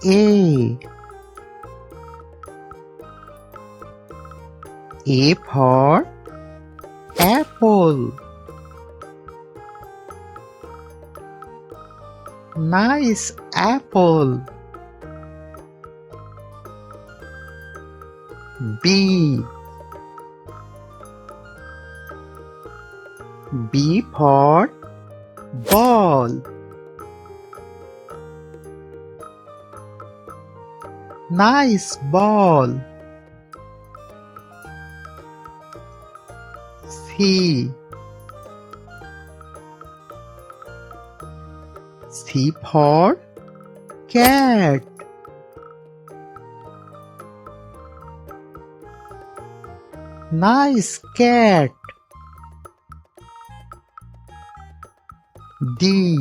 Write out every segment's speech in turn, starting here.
A. A for apple. Nice apple. B. B for ball. Nice ball. C. C for cat. Nice cat. D.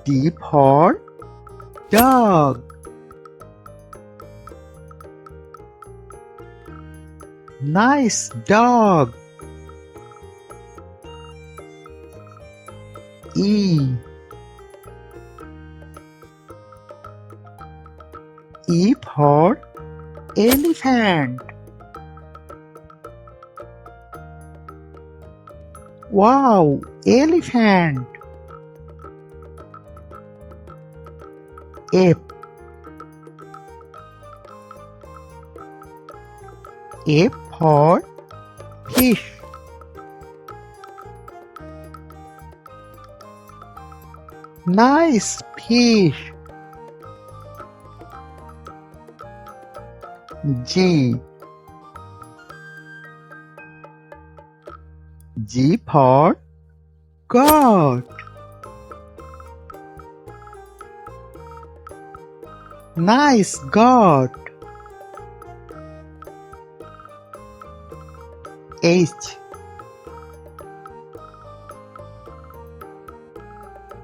D for dog. Nice dog. E. E for elephant. Wow, elephant. F. F for fish. Nice fish. G. G for goat. Nice goat. H.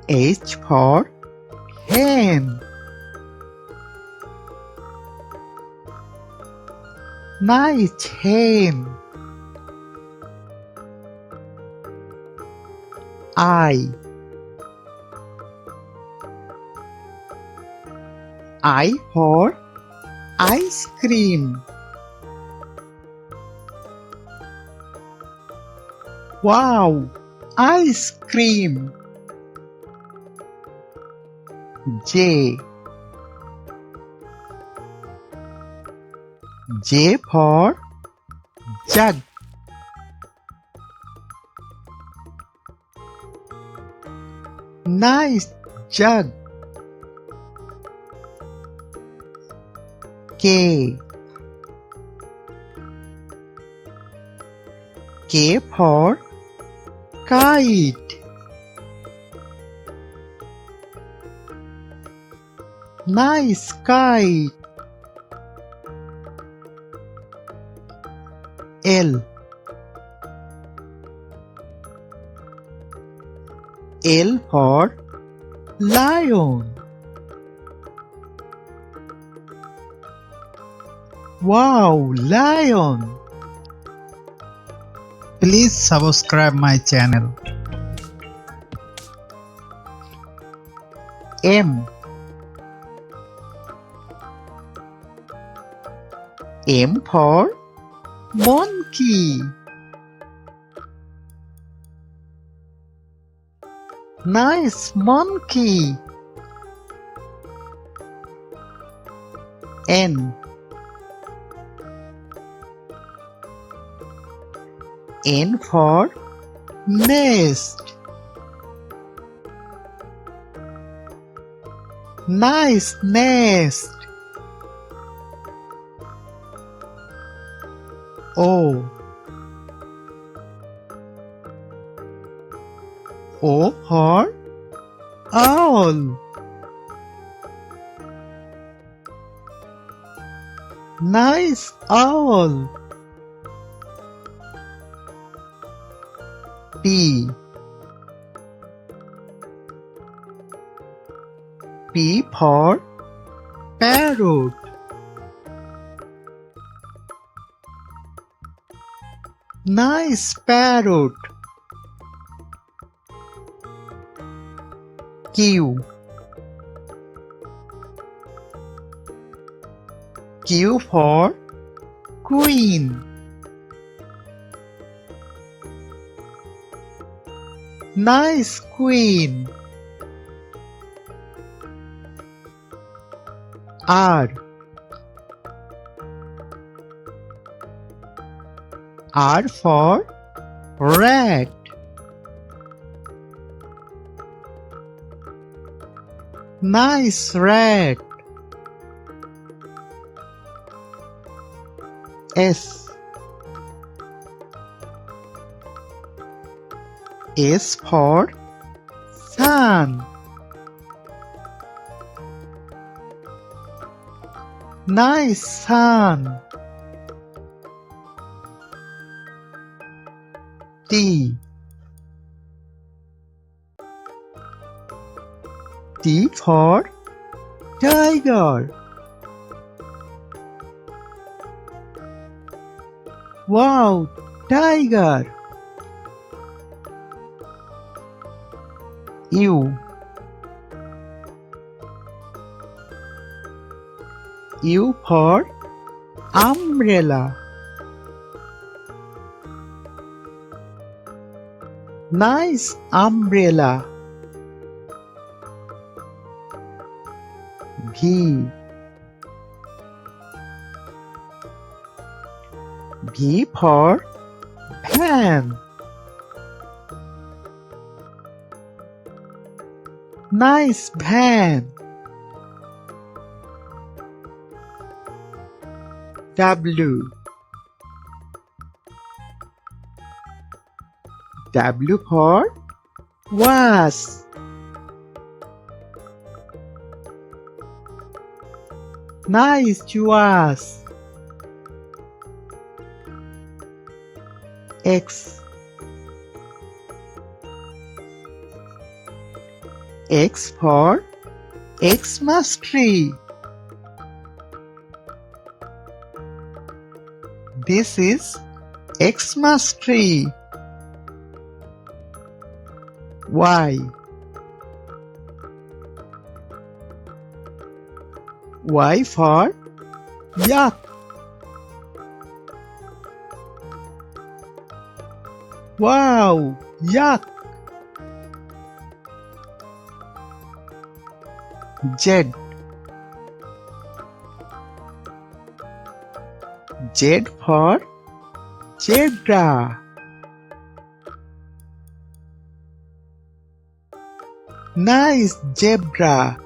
H for hen. Nice hen. I. I for ice cream. Wow, ice cream. J. J for jug. Nice jug. K. K for kite. Nice kite. L. L for lion. Wow, lion. Please subscribe my channel. M. M for monkey. Nice monkey. N. N for nest. Nice nest. O. O for owl. Nice owl. P. P for parrot. Nice parrot. Q. Q for Queen. Nice queen. R. R for rat. Nice rat. S. S for sun. Nice sun. T. T for tiger. Wow, tiger. U. U for umbrella. Nice umbrella. V. V for van. Nice van. W. W for was. Nice was. X. X for Xmas tree. This is Xmas tree. Y. Y for yak. Wow, yak. Z. Z for zebra. Nice zebra.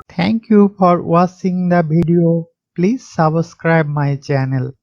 Thank you for watching the video. Please subscribe my channel.